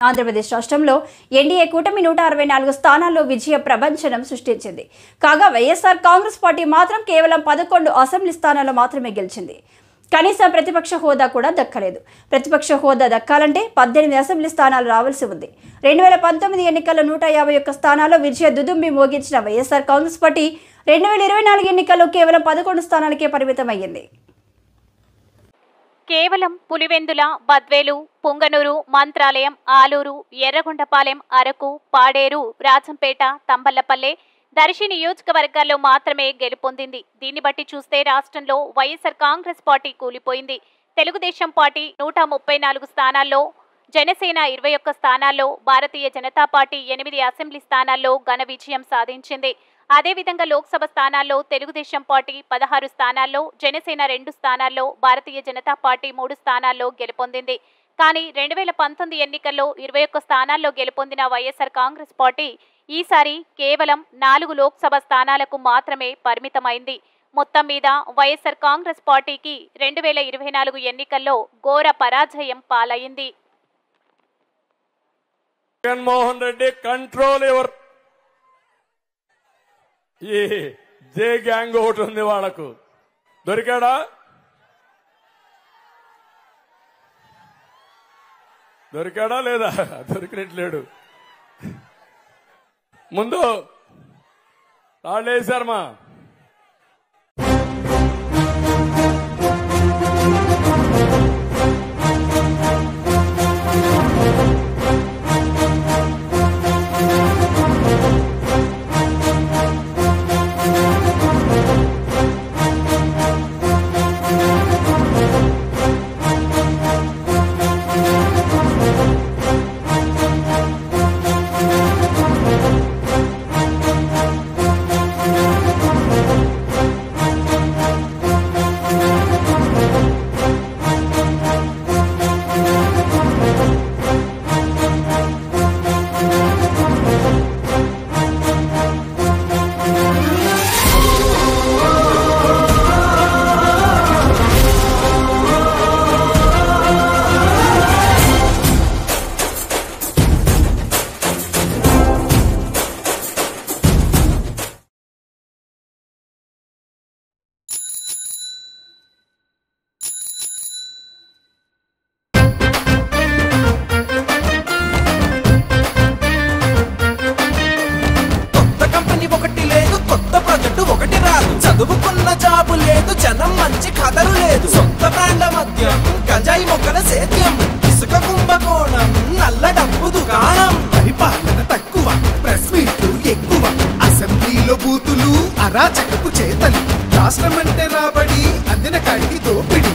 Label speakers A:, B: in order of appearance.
A: ఆంధ్రప్రదేశ్ రాష్ట్రంలో ఎన్డీఏ కూటమి 164 స్థానాల్లో విజయ ప్రభంజనం సృష్టించింది. కాగా వైఎస్ఆర్ కాంగ్రెస్ పార్టీ మాత్రం కేవలం 11 అసెంబ్లీ స్థానాల్లో మాత్రమే గెలిచింది. కనీసం ప్రతిపక్ష హోదా కూడా దక్కలేదు. ప్రతిపక్ష హోదా దక్కాలంటే 18 అసెంబ్లీ స్థానాలు రావాల్సి ఉంది. 2019 ఎన్నికల్లో 151 స్థానాల్లో విజయ దుదుంబి మోగించిన వైఎస్ఆర్ కాంగ్రెస్ పార్టీ 2024 ఎన్నికల్లో కేవలం 11 స్థానాలకే పరిమితమయ్యింది.
B: కేవలం పులివెందుల, బద్వేలు, పుంగనూరు, మంత్రాలయం, ఆలూరు, ఎర్రగొండపాలెం, అరకు, పాడేరు, రాజంపేట, తంబళ్లపల్లె, దర్శి నియోజకవర్గాల్లో మాత్రమే గెలుపొందింది. దీన్ని బట్టి చూస్తే రాష్ట్రంలో వైఎస్ఆర్ కాంగ్రెస్ పార్టీ కూలిపోయింది. తెలుగుదేశం పార్టీ 134 స్థానాల్లో, జనసేన 21 స్థానాల్లో, భారతీయ జనతా పార్టీ 8 అసెంబ్లీ స్థానాల్లో ఘన విజయం సాధించింది. అదేవిధంగా లోక్సభ స్థానాల్లో తెలుగుదేశం పార్టీ 16 స్థానాల్లో, జనసేన 2 స్థానాల్లో, భారతీయ జనతా పార్టీ 3 స్థానాల్లో గెలుపొందింది. కానీ 2019 ఎన్నికల్లో 21 స్థానాల్లో గెలుపొందిన వైఎస్ఆర్ కాంగ్రెస్ పార్టీ ఈసారి కేవలం 4 లోక్సభ స్థానాలకు మాత్రమే పరిమితమైంది. మొత్తం మీద వైఎస్ఆర్ కాంగ్రెస్ పార్టీకి 2024 ఎన్నికల్లో ఘోర పరాజయం పాలైంది.
C: జగన్మోహన్ రెడ్డి కంట్రోల్ ఎవర్ ఈ జే గ్యాంగ్ ఒకటి ఉంది, వాళ్ళకు దొరికాడా? దొరికాడా లేదా? దొరికినట్లేడు. ముందు రాళ్ళేశారమ్మా.
D: చదువుకున్న జాబు లేదు, జనం మంచి ఖదరు లేదు, సొంత బ్రాండ్ల మద్యం, గంజాయి మొక్కల సేద్యం, ఇసుక కుంభకోణం, నల్ల డబ్బు దుకాణం, పరిపాలన తక్కువ, ప్రెస్ మీట్లు ఎక్కువ, అసెంబ్లీలో బూతులు, అరాచకపు చేతలు, రాష్ట్రం అంటే రాబడి, అందిన కాడికి దోపిడి.